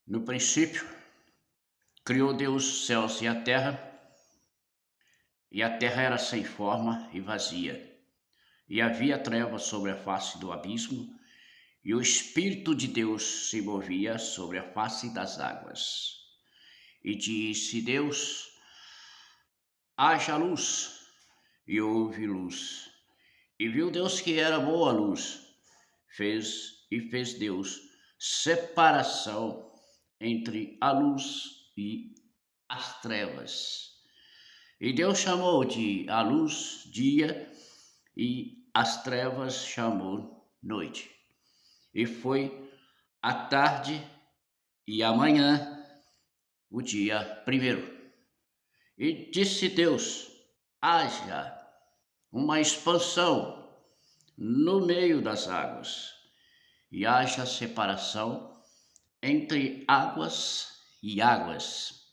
No princípio, criou Deus os céus e a terra era sem forma e vazia. E havia trevas sobre a face do abismo, e o Espírito de Deus se movia sobre a face das águas. E disse Deus: haja luz, e houve luz. E viu Deus que era boa a luz, fez Deus separação entre a luz e as trevas. E Deus chamou de a luz dia e as trevas chamou noite. E foi a tarde e a manhã o dia primeiro. E disse Deus: haja uma expansão no meio das águas, e haja separação entre águas e águas.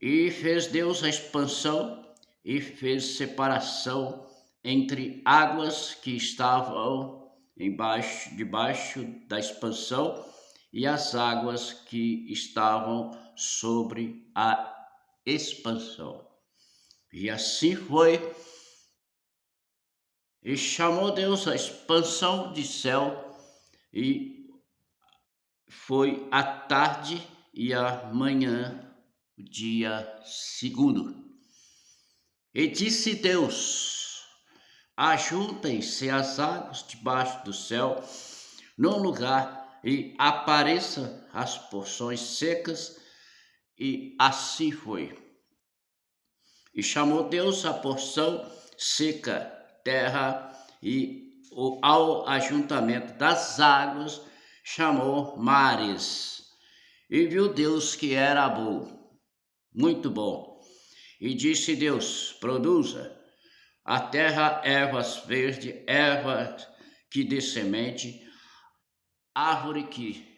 E fez Deus a expansão e fez separação entre águas que estavam debaixo da expansão e as águas que estavam sobre a expansão. E assim foi. E chamou Deus a expansão de céu, e foi a tarde e a manhã, o dia segundo. E disse Deus: ajuntem-se as águas debaixo do céu num lugar, e apareçam as porções secas, e assim foi. E chamou Deus a porção seca, terra, e ao ajuntamento das águas chamou mares. E viu Deus que era bom, muito bom. E disse Deus: produza a terra ervas verdes, ervas que dê semente, árvore que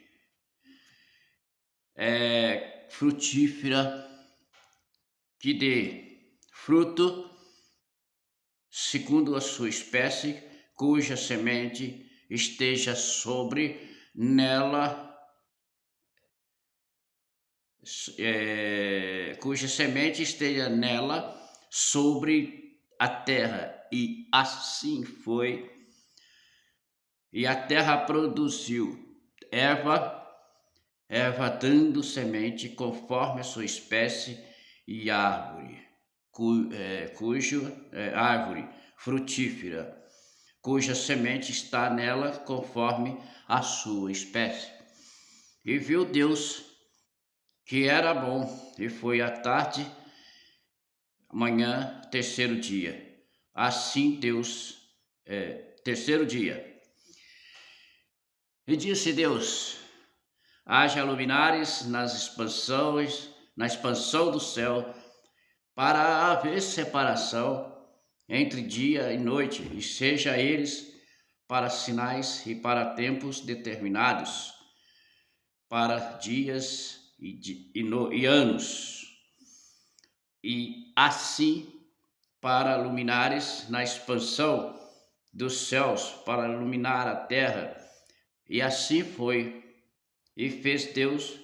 é frutífera, que dê fruto segundo a sua espécie, cuja semente esteja sobre nela, cuja semente esteja nela sobre a terra. E assim foi. E a terra produziu erva dando semente conforme a sua espécie, e árvore, árvore frutífera, cuja semente está nela conforme a sua espécie. E viu Deus que era bom, e foi a tarde, manhã, terceiro dia. Assim Deus, terceiro dia. E disse Deus: haja luminares na expansão do céu, para haver separação entre dia e noite, e seja eles para sinais e para tempos determinados, para dias e anos, e assim para luminares na expansão dos céus, para iluminar a terra. E assim foi. E fez Deus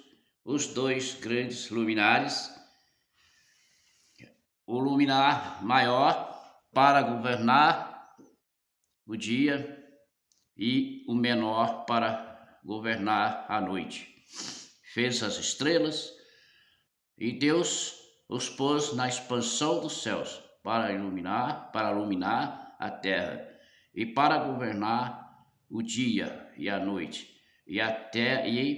os dois grandes luminares, o luminar maior para governar o dia, e o menor para governar a noite. Fez as estrelas, e Deus os pôs na expansão dos céus para iluminar a terra, e para governar o dia e a noite, e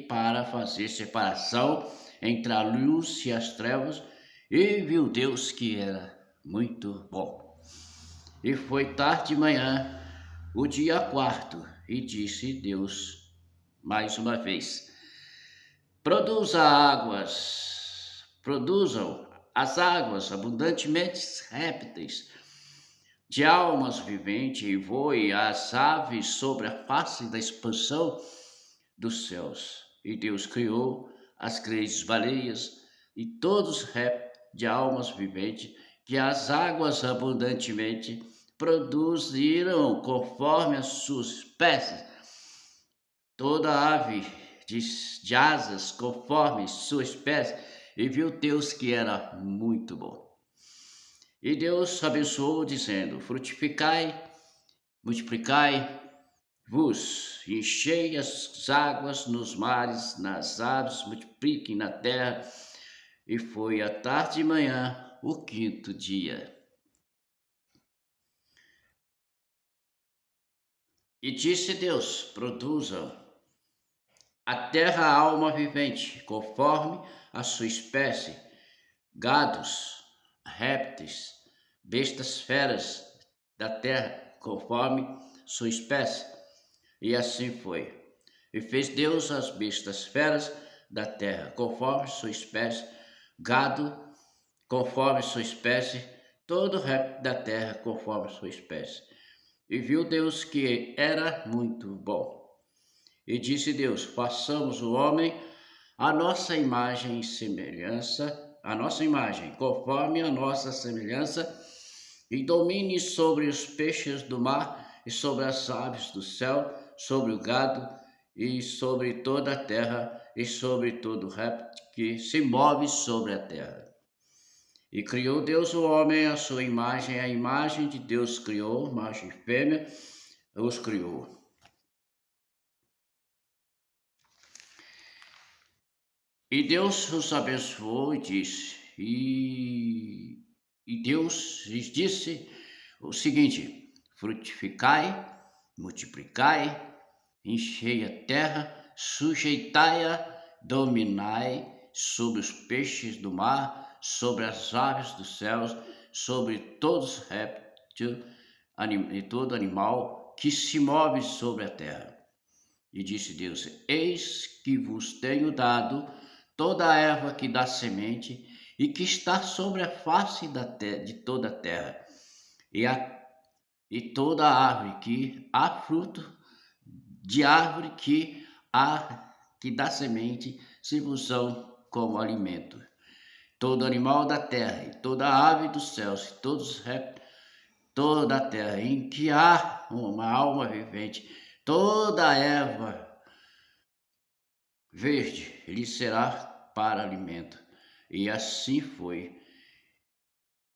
para fazer separação entre a luz e as trevas. E viu Deus que era muito bom. E foi tarde de manhã, o dia quarto, e disse Deus mais uma vez: produzam as águas abundantemente répteis de almas viventes, e voe as aves sobre a face da expansão dos céus. E Deus criou as grandes baleias e todos os répteis de almas viventes que as águas abundantemente produziram conforme as suas espécies. Toda ave de asas conforme sua espécie, e viu Deus que era muito bom. E Deus abençoou, dizendo: frutificai, multiplicai-vos, enchei as águas nos mares, nas aves, multipliquem na terra. E foi a tarde e manhã, o quinto dia. E disse Deus: produzam a terra alma vivente, conforme a sua espécie, gados, répteis, bestas feras da terra, conforme sua espécie. E assim foi. E fez Deus as bestas feras da terra, conforme sua espécie, gado, conforme sua espécie, todo réptil da terra, conforme sua espécie. E viu Deus que era muito bom. E disse Deus: façamos o homem a nossa imagem e semelhança, a nossa imagem, conforme a nossa semelhança, e domine sobre os peixes do mar, e sobre as aves do céu, sobre o gado, e sobre toda a terra, e sobre todo réptil que se move sobre a terra. E criou Deus o homem à sua imagem, a imagem de Deus criou, macho e fêmea, os criou. E Deus os abençoou e disse, e Deus lhes disse o seguinte: frutificai, multiplicai, enchei a terra, sujeitai-a, dominai sobre os peixes do mar, sobre as aves dos céus, sobre todos os répteis e todo animal que se move sobre a terra. E disse Deus: eis que vos tenho dado toda a erva que dá semente e que está sobre a face de toda a terra, e toda árvore que há fruto, de árvore que dá semente, se vos são como alimento. Todo animal da terra, e toda ave dos céus, e todos os répteis, toda a terra em que há uma alma vivente, toda a erva verde lhe será para alimento. E assim foi.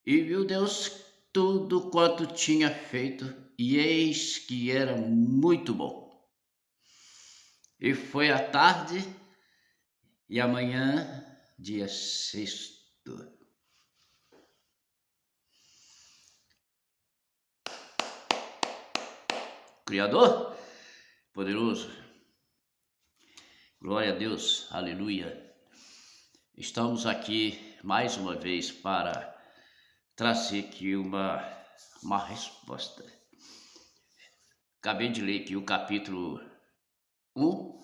E viu Deus tudo quanto tinha feito, e eis que era muito bom. E foi a tarde e amanhã, dia sexto. Criador poderoso, glória a Deus, aleluia. Estamos aqui mais uma vez para trazer aqui uma resposta. Acabei de ler aqui o capítulo 1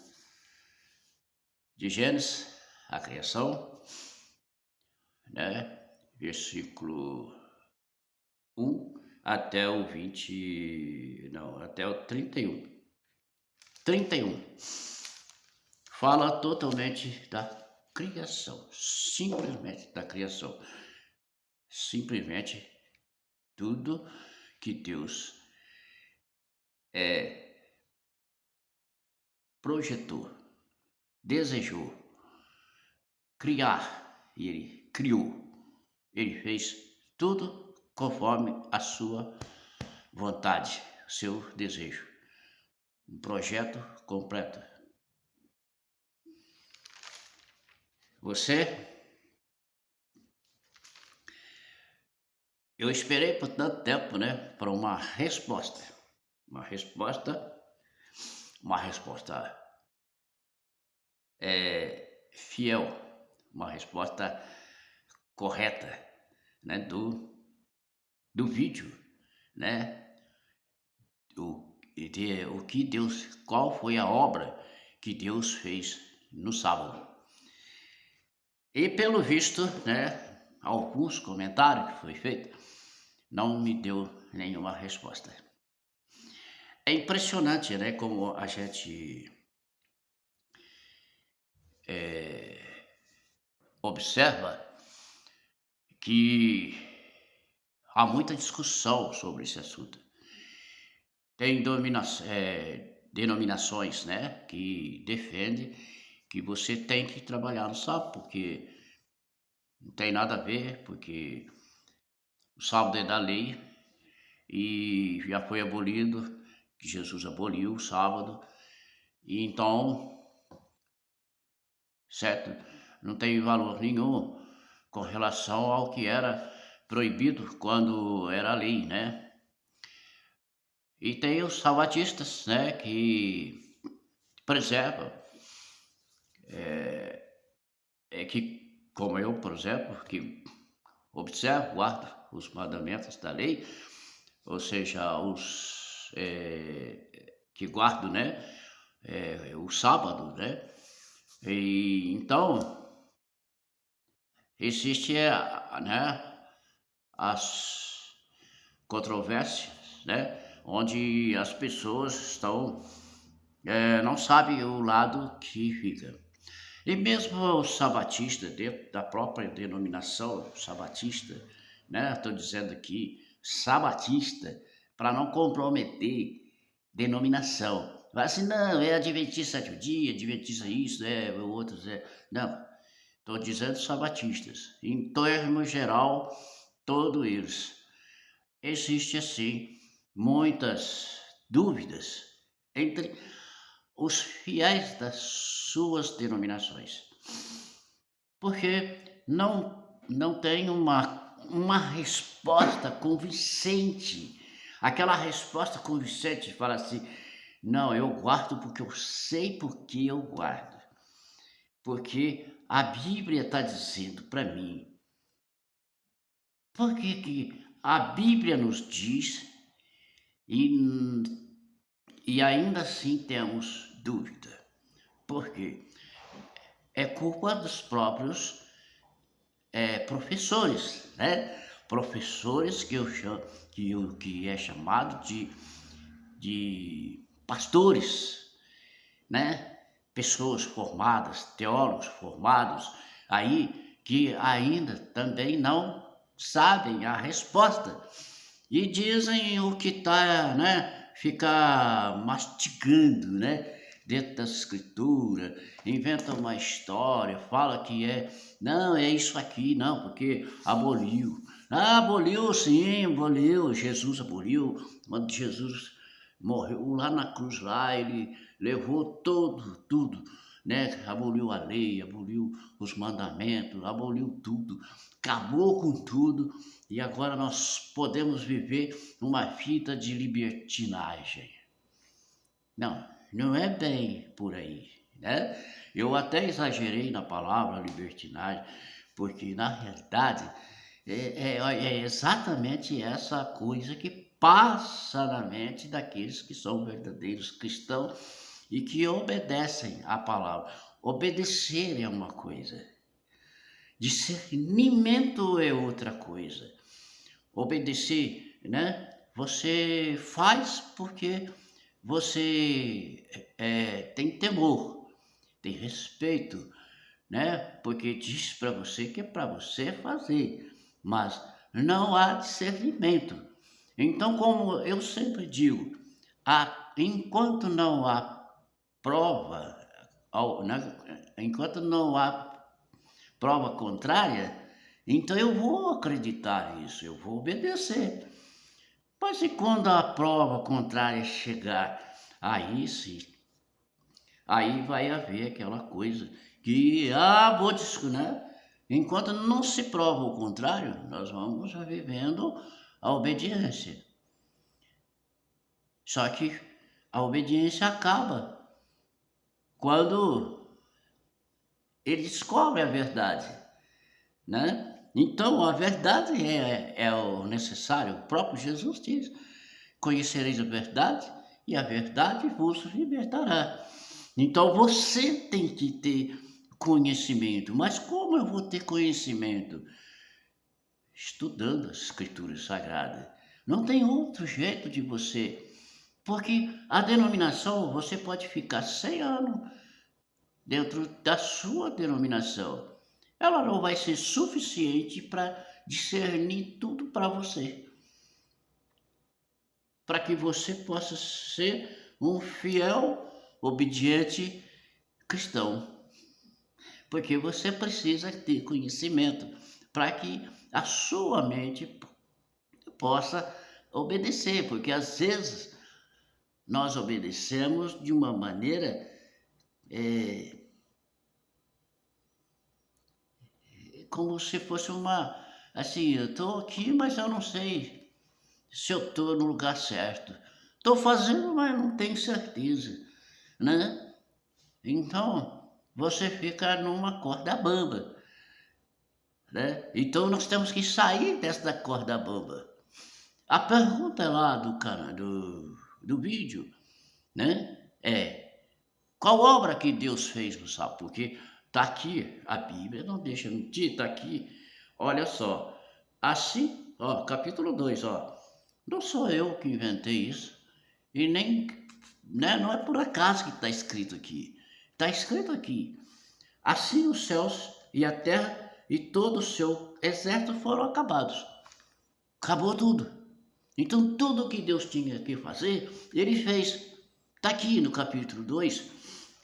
de Gênesis, a criação, né? Versículo 1 até o 20, não, até o 31. 31 fala totalmente da criação, simplesmente da criação. Simplesmente tudo que Deus projetou, desejou criar, e ele criou. Ele fez tudo conforme a sua vontade, seu desejo. Um projeto completo. Eu esperei por tanto tempo, né, para uma resposta fiel, uma resposta correta, né, do vídeo, né, o que Deus, qual foi a obra que Deus fez no sábado. E pelo visto, né, alguns comentários que foi feito, não me deu nenhuma resposta. É impressionante, né, como a gente observa que há muita discussão sobre esse assunto. Tem denominações, né, que defendem que você tem que trabalhar no sábado, porque não tem nada a ver, porque o sábado é da lei e já foi abolido, que Jesus aboliu o sábado, e então, certo? Não tem valor nenhum com relação ao que era proibido quando era lei, né? E tem os salvatistas, né, que preservam, que, como eu, por exemplo, que observo, guardo os mandamentos da lei, ou seja, os que guardo, né, o sábado, né, e então existe, né, as controvérsias, né, onde as pessoas estão, não sabem o lado que fica. E mesmo o sabatista, dentro da própria denominação sabatista, né? Estou dizendo aqui sabatista, para não comprometer denominação. Vai assim, não, é adventista sétimo dia, adventista isso, o outro, Não, estou dizendo sabatistas. Em termo geral, todos eles. Existe, assim, muitas dúvidas entre os fiéis das suas denominações, porque não tem uma resposta convincente. Aquela resposta convincente fala assim: não, eu guardo porque eu sei porque eu guardo. Porque a Bíblia está dizendo para mim. Porque que a Bíblia nos diz e, e ainda assim temos dúvida. Por quê? É culpa dos próprios professores, né? Professores que é chamado de pastores, né? Pessoas formadas, teólogos formados, aí que ainda também não sabem a resposta e dizem o que está, né? Fica mastigando, né? Dentro da escritura, inventa uma história, fala que não, é isso aqui, não, porque aboliu. Ah, aboliu sim, aboliu, Jesus aboliu, quando Jesus morreu lá na cruz, lá ele levou tudo, né? Aboliu a lei, aboliu os mandamentos, aboliu tudo, acabou com tudo, e agora nós podemos viver numa vida de libertinagem. Não é bem por aí, né? Eu até exagerei na palavra libertinagem, porque na realidade é exatamente essa coisa que passa na mente daqueles que são verdadeiros cristãos e que obedecem à palavra. Obedecer é uma coisa, discernimento é outra coisa. Obedecer, né? Você faz porque você tem temor, tem respeito, né? Porque diz para você que é para você fazer, mas não há discernimento. Então, como eu sempre digo, enquanto não há prova, enquanto não há prova contrária, então eu vou acreditar nisso, eu vou obedecer. Mas e quando a prova contrária chegar, aí sim, aí vai haver aquela coisa que, vou discutir, né? Enquanto não se prova o contrário, nós vamos vivendo a obediência. Só que a obediência acaba quando ele descobre a verdade, né? Então a verdade é o necessário. O próprio Jesus diz: conhecereis a verdade e a verdade vos libertará. Então você tem que ter conhecimento. Mas como eu vou ter conhecimento? Estudando as escrituras sagradas. Não tem outro jeito de você. Porque a denominação, você pode ficar 100 anos dentro da sua denominação. Ela não vai ser suficiente para discernir tudo para você. Para que você possa ser um fiel, obediente cristão. Porque você precisa ter conhecimento para que a sua mente possa obedecer, porque às vezes nós obedecemos de uma maneira como se fosse assim, eu estou aqui, mas eu não sei se eu estou no lugar certo. Estou fazendo, mas não tenho certeza, né? Então, você fica numa corda bamba, né? Então, nós temos que sair dessa corda bamba. A pergunta lá do vídeo, né, qual obra que Deus fez no sábado? Porque está aqui, a Bíblia não deixa mentir, está aqui. Olha só, assim, ó, capítulo 2, ó. Não sou eu que inventei isso, e nem, né, não é por acaso que está escrito aqui. Está escrito aqui, assim os céus e a terra e todo o seu exército foram acabados. Acabou tudo. Então tudo que Deus tinha que fazer, ele fez. Está aqui no capítulo 2.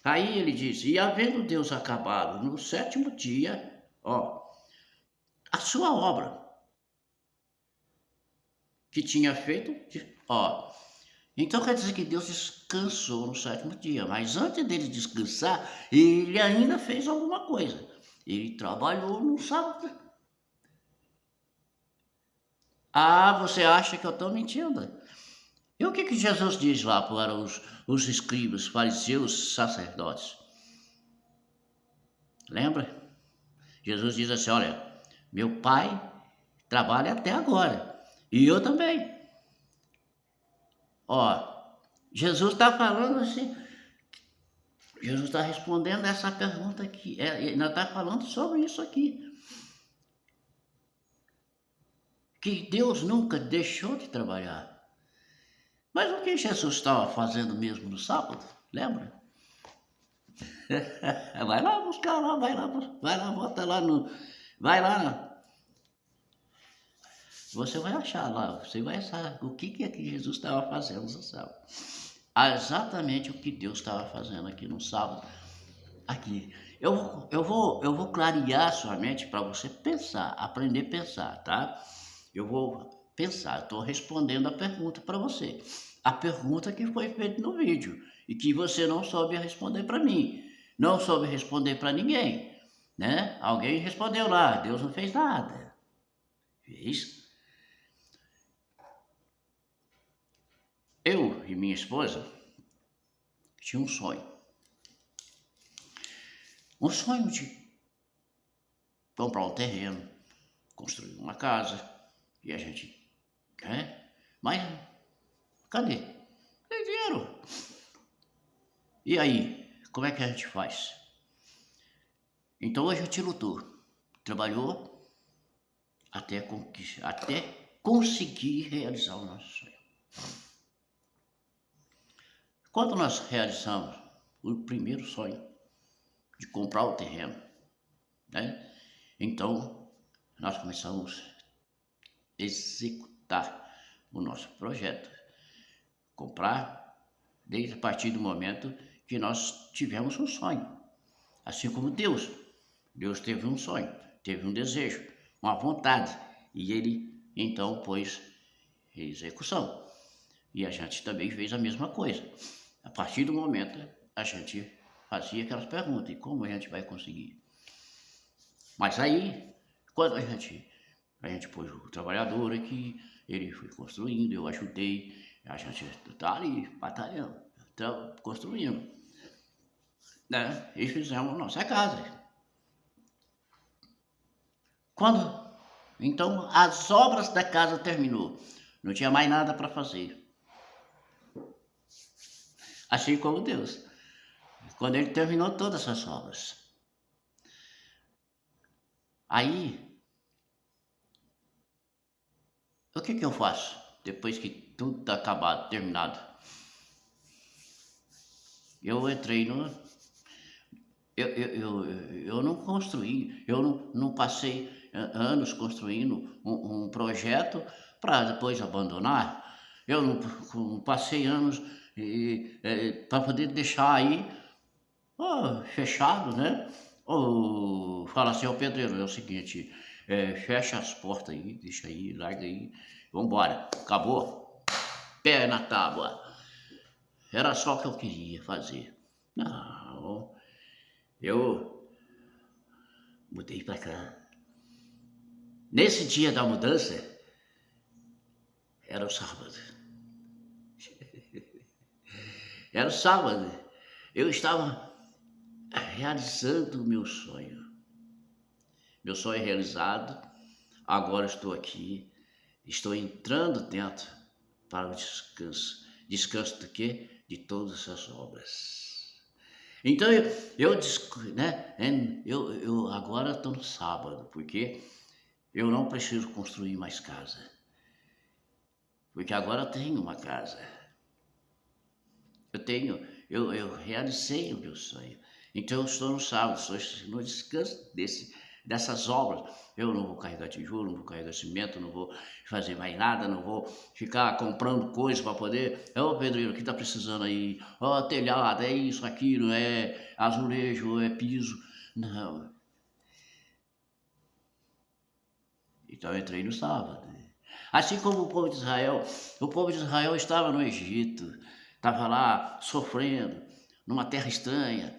Aí ele diz, e havendo Deus acabado no sétimo dia, ó, a sua obra que tinha feito, ó. Então quer dizer que Deus descansou no sétimo dia, mas antes dele descansar, ele ainda fez alguma coisa. Ele trabalhou no sábado. Ah, você acha que eu estou mentindo? E o que Jesus diz lá para os escribas, fariseus, sacerdotes? Lembra? Jesus diz assim, olha, meu pai trabalha até agora, e eu também. Ó, Jesus está falando assim, Jesus está respondendo essa pergunta aqui, ainda está falando sobre isso aqui. Que Deus nunca deixou de trabalhar. Mas o que Jesus estava fazendo mesmo no sábado? Lembra? Vai lá buscar lá, vai lá, bota lá no. Vai lá. Você vai achar lá, você vai achar o que é que Jesus estava fazendo no sábado. Exatamente o que Deus estava fazendo aqui no sábado. Aqui. Eu vou clarear sua mente para você pensar, aprender a pensar, tá? Eu vou pensar, estou respondendo a pergunta para você. A pergunta que foi feita no vídeo e que você não soube responder para mim. Não soube responder para ninguém, né? Alguém respondeu lá, Deus não fez nada. Fez. Eu e minha esposa tinha um sonho. Um sonho de comprar um terreno, construir uma casa e a gente, mas cadê? Tem dinheiro. E aí, como é que a gente faz? Então a gente lutou, trabalhou até conseguir realizar o nosso sonho. Quando nós realizamos o primeiro sonho de comprar o terreno, né? Então nós começamos a executar o nosso projeto, comprar desde a partir do momento que nós tivemos um sonho, assim como Deus teve um sonho, teve um desejo, uma vontade, e ele então pôs em execução. E a gente também fez a mesma coisa. A partir do momento, a gente fazia aquelas perguntas, e como a gente vai conseguir? Mas aí, quando a gente pôs o trabalhador aqui, ele foi construindo, eu ajudei, a gente está ali batalhando, construindo, né? E fizemos nossa casa. Então, as obras da casa terminou, não tinha mais nada para fazer. Assim como Deus, quando ele terminou todas as obras. Aí, o que eu faço depois que tudo está acabado, terminado? Eu entrei no... Eu não construí, eu não passei anos construindo um projeto para depois abandonar. Eu não passei anos para poder deixar aí fechado, né? Ou fala assim: "Ó pedreiro, é o seguinte, fecha as portas aí, deixa aí, larga aí, vambora, acabou, pé na tábua". Era só o que eu queria fazer. Não, eu mudei pra cá. Nesse dia da mudança, era o sábado. Era o sábado. Eu estava realizando o meu sonho. Meu sonho é realizado. Agora estou aqui. Estou entrando dentro para o descanso. Descanso do quê? De todas as obras. Então né, eu agora estou no sábado, porque eu não preciso construir mais casa. Porque agora eu tenho uma casa. Eu realizei o meu sonho. Então eu estou no sábado, estou no descanso dessas obras. Eu não vou carregar tijolo, não vou carregar cimento, não vou fazer mais nada, não vou ficar comprando coisas para poder. Ô pedreiro, o que está precisando aí? Ó, telhado, é isso, aquilo, é azulejo, é piso. Não. Então eu entrei no sábado. Assim como o povo de Israel estava no Egito, estava lá sofrendo, numa terra estranha,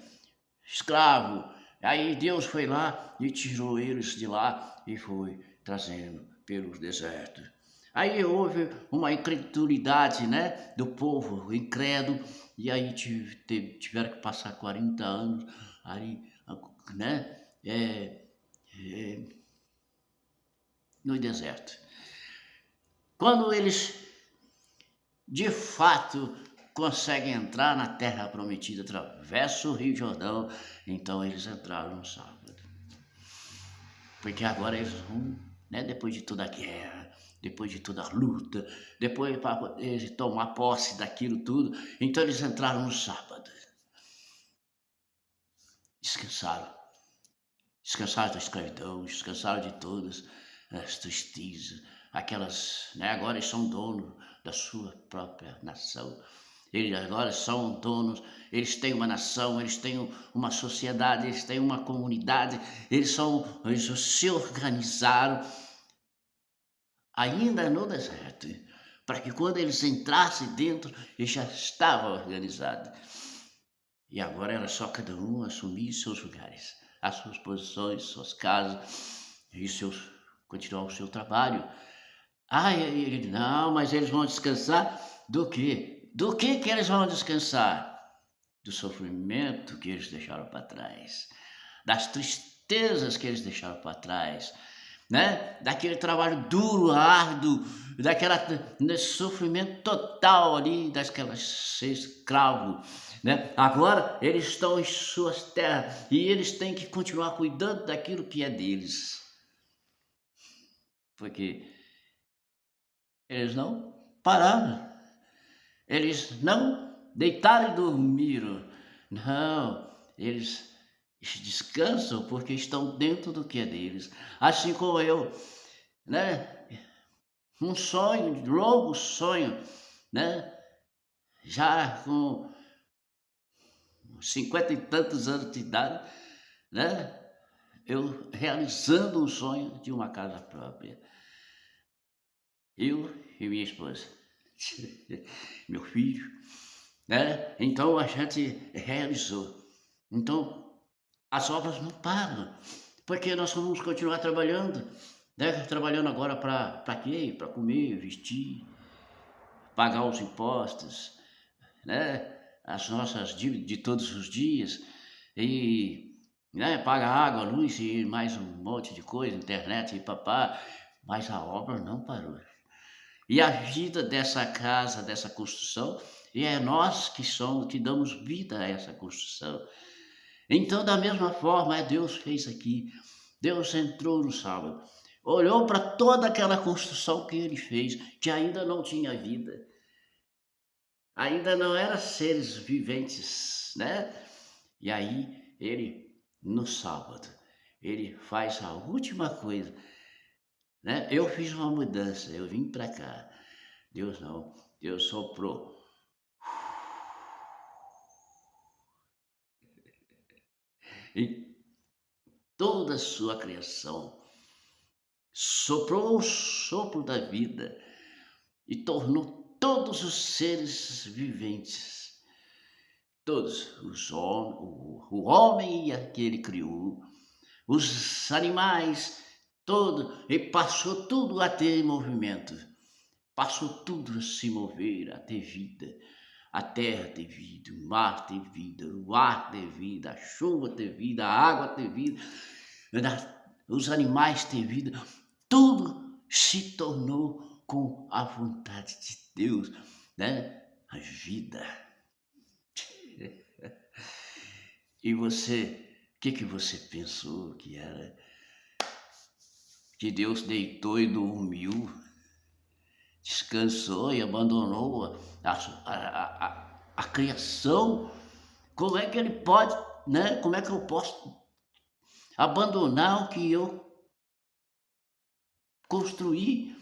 escravo. Aí Deus foi lá e tirou eles de lá e foi trazendo pelo deserto. Aí houve uma incredulidade, né, do povo incrédulo, e aí tiveram que passar 40 anos ali, né, no deserto. Quando eles de fato conseguem entrar na terra prometida, atravessam o Rio Jordão, então eles entraram no sábado. Porque agora eles vão, né, depois de toda a guerra, depois de toda a luta, depois para poder tomar posse daquilo tudo, então eles entraram no sábado. Descansaram. Descansaram da escravidão, descansaram de todas as tristezas, aquelas, né, agora eles são donos da sua própria nação. Eles agora são donos, eles têm uma nação, eles têm uma sociedade, eles têm uma comunidade, eles se organizaram ainda no deserto, para que quando eles entrassem dentro, eles já estavam organizados. E agora era só cada um assumir seus lugares, as suas posições, suas casas e continuar o seu trabalho. Ah, ele, não, mas eles vão descansar do quê? Do que eles vão descansar? Do sofrimento que eles deixaram para trás, das tristezas que eles deixaram para trás, né? Daquele trabalho duro, árduo, desse sofrimento total ali, daquelas ser escravo, né? Agora eles estão em suas terras e eles têm que continuar cuidando daquilo que é deles, porque eles não pararam, eles não deitaram e dormiram, não, eles descansam porque estão dentro do que é deles, assim como eu, né? Um sonho, um longo sonho, né? Já com 50 e tantos anos de idade, né? Eu realizando o sonho de uma casa própria. Eu e minha esposa, meu filho, né? Então a gente realizou. Então as obras não param, porque nós vamos continuar trabalhando, né? Trabalhando agora para quê? Para comer, vestir, pagar os impostos, né? As nossas dívidas de todos os dias e, né, paga água, luz e mais um monte de coisa, internet e papá, mas a obra não parou. E a vida dessa casa, dessa construção, e é nós que somos, que damos vida a essa construção. Então, da mesma forma, Deus fez aqui. Deus entrou no sábado, olhou para toda aquela construção que ele fez, que ainda não tinha vida, ainda não eram seres viventes, né? E aí, ele, no sábado, ele faz a última coisa, né? Eu fiz uma mudança, eu vim para cá. Deus não, Deus soprou. E toda a sua criação, soprou o sopro da vida e tornou todos os seres viventes, todos os homens, o homem que ele criou, os animais, todo, e passou tudo a ter movimento, passou tudo a se mover, a ter vida. A terra ter vida, o mar ter vida, o ar ter vida, a chuva ter vida, a água ter vida, os animais ter vida, tudo se tornou com a vontade de Deus, né? A vida. E você, o que você pensou que era? Que Deus deitou e dormiu, descansou e abandonou a criação? Como é que ele pode, né? Como é que eu posso abandonar o que eu construí?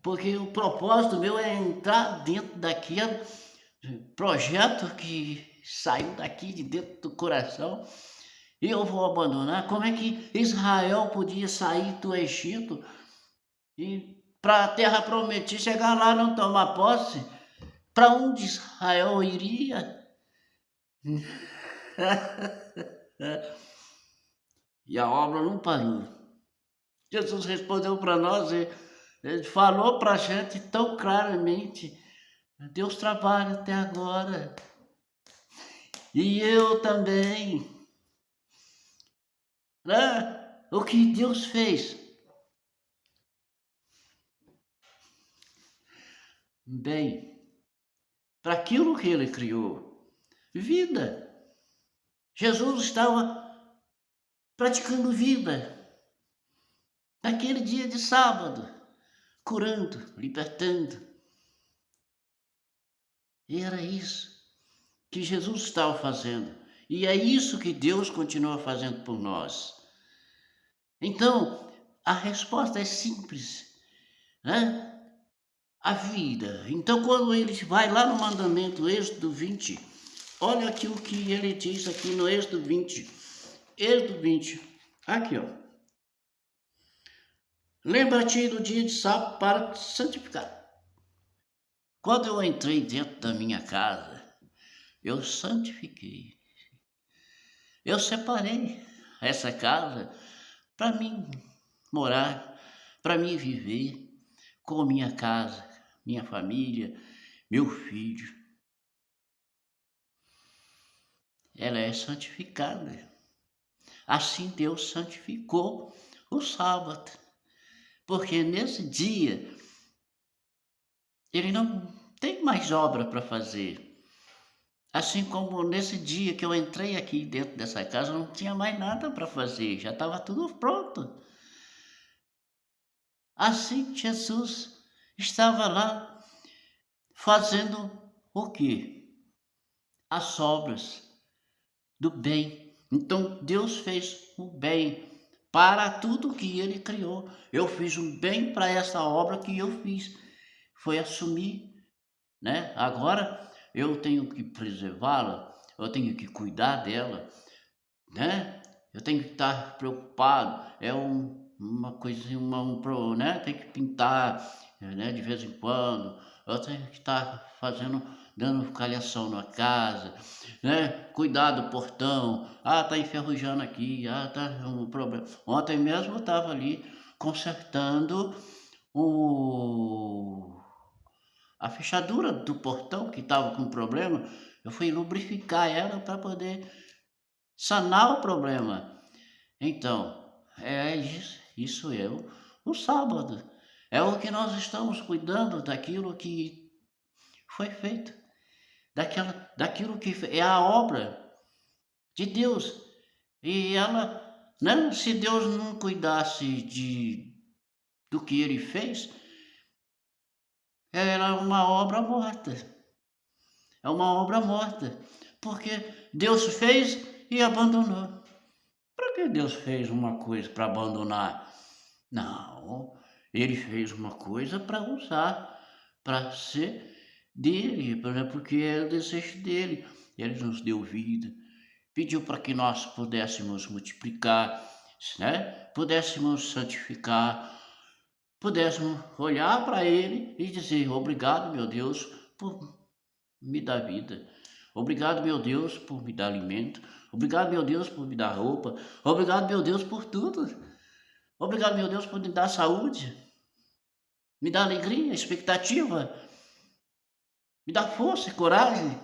Porque o propósito meu é entrar dentro daquele projeto que saiu daqui de dentro do coração e eu vou abandonar. Como é que Israel podia sair do Egito e para a terra prometida, chegar lá e não tomar posse? Para onde Israel iria? E a obra não parou. Jesus respondeu para nós, ele falou para a gente tão claramente: Deus trabalha até agora. E eu também. Né? O que Deus fez? Bem, para aquilo que ele criou, vida. Jesus estava praticando vida naquele dia de sábado, curando, libertando. E era isso que Jesus estava fazendo. E é isso que Deus continua fazendo por nós. Então, a resposta é simples, né? A vida. Então, quando ele vai lá no mandamento, Êxodo 20, olha aqui o que ele diz aqui no Êxodo 20. Êxodo 20, aqui ó. Lembra-te do dia de sábado para te santificar. Quando eu entrei dentro da minha casa, eu santifiquei. Eu separei essa casa para mim morar, para mim viver com minha casa, minha família, meu filho. Ela é santificada. Assim Deus santificou o sábado, porque nesse dia ele não tem mais obra para fazer. Assim como nesse dia que eu entrei aqui dentro dessa casa, não tinha mais nada para fazer, já estava tudo pronto. Assim Jesus estava lá fazendo o quê? As obras do bem. Então Deus fez o bem para tudo que ele criou. Eu fiz um bem para essa obra que eu fiz. Foi assumir, né? Agora eu tenho que preservá-la, eu tenho que cuidar dela, né? Eu tenho que estar preocupado. É uma coisa, né? Tem que pintar, né? De vez em quando. Eu tenho que estar dando calhação na casa, né? Cuidar do portão. Ah, tá enferrujando aqui. Ah, tá um problema. Ontem mesmo eu estava ali consertando a fechadura do portão que estava com problema. Eu fui lubrificar ela para poder sanar o problema. Então, é isso é o sábado. É o que nós estamos cuidando daquilo que foi feito, daquilo que é a obra de Deus. E ela, né, se Deus não cuidasse do que ele fez, era uma obra morta. É uma obra morta, porque Deus fez e abandonou. Para que Deus fez uma coisa para abandonar? Não, ele fez uma coisa para usar, para ser dele, porque é o desejo dele. Ele nos deu vida, pediu para que nós pudéssemos multiplicar, né? Pudéssemos santificar, pudéssemos olhar para Ele e dizer: obrigado, meu Deus, por me dar vida. Obrigado, meu Deus, por me dar alimento. Obrigado, meu Deus, por me dar roupa. Obrigado, meu Deus, por tudo. Obrigado, meu Deus, por me dar saúde, me dar alegria, expectativa, me dar força e coragem.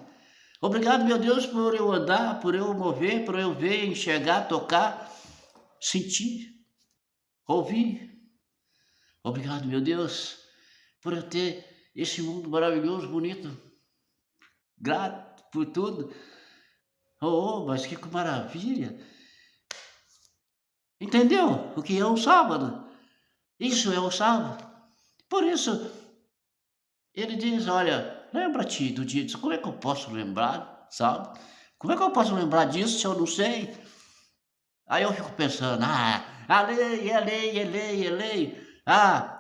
Obrigado, meu Deus, por eu andar, por eu mover, por eu ver, enxergar, tocar, sentir, ouvir. Obrigado, meu Deus, por eu ter esse mundo maravilhoso, bonito, grato por tudo. Oh, mas que maravilha! Entendeu o que é o sábado? Isso é o sábado. Por isso, ele diz: olha, lembra-te do dia disso. Como é que eu posso lembrar, sabe? Como é que eu posso lembrar disso se eu não sei? Aí eu fico pensando: a lei, a lei, a lei, a lei.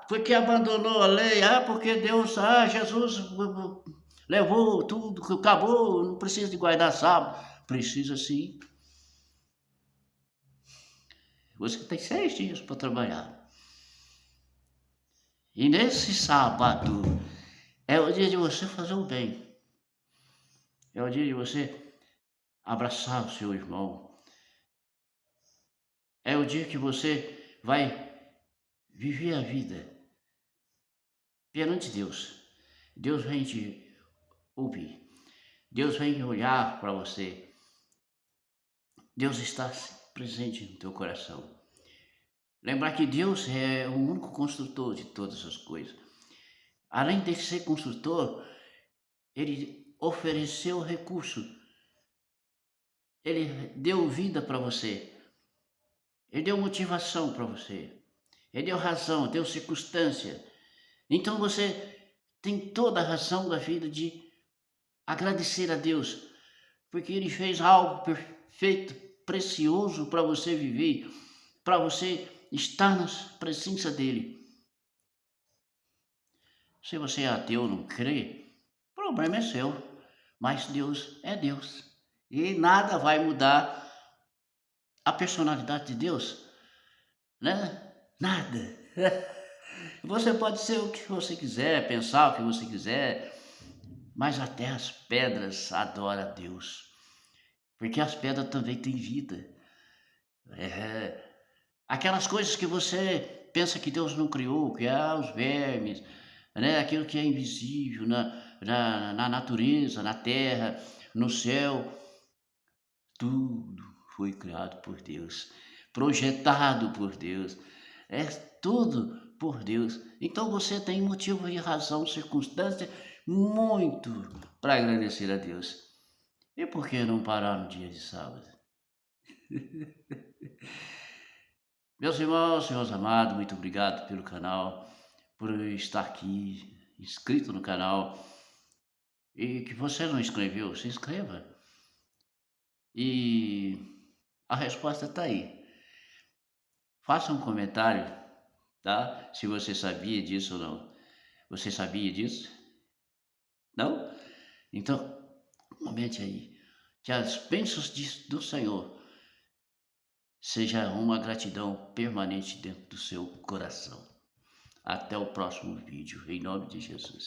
Porque abandonou a lei. Porque Deus, Jesus levou tudo, acabou, não precisa de guardar sábado. Precisa sim. Você tem 6 dias para trabalhar. E nesse sábado é o dia de você fazer o bem. É o dia de você abraçar o seu irmão. É o dia que você vai viver a vida perante Deus. Deus vem te ouvir. Deus vem olhar para você. Deus está presente no teu coração. Lembrar que Deus é o único construtor de todas as coisas. Além de ser construtor, Ele ofereceu recurso. Ele deu vida para você. Ele deu motivação para você. Ele deu razão, deu circunstância. Então você tem toda a razão da vida de agradecer a Deus, porque Ele fez algo perfeito, precioso para você viver, para você estar na presença dEle. Se você é ateu, não crê, o problema é seu, mas Deus é Deus. E nada vai mudar a personalidade de Deus, né? Nada. Você pode ser o que você quiser, pensar o que você quiser, mas até as pedras adoram a Deus, porque as pedras também têm vida. Aquelas coisas que você pensa que Deus não criou, que é os vermes, né? Aquilo que é invisível na natureza, na terra, no céu, tudo foi criado por Deus, projetado por Deus, é tudo por Deus. Então você tem motivo e razão, circunstância, muito para agradecer a Deus. E por que não parar no dia de sábado? Meus irmãos, meus amados, muito obrigado pelo canal, por estar aqui, inscrito no canal. E que você não inscreveu, se inscreva. E a resposta está aí. Faça um comentário, tá? Se você sabia disso ou não. Você sabia disso? Não? Então, comente aí. Que as bênçãos do Senhor seja uma gratidão permanente dentro do seu coração. Até o próximo vídeo, em nome de Jesus.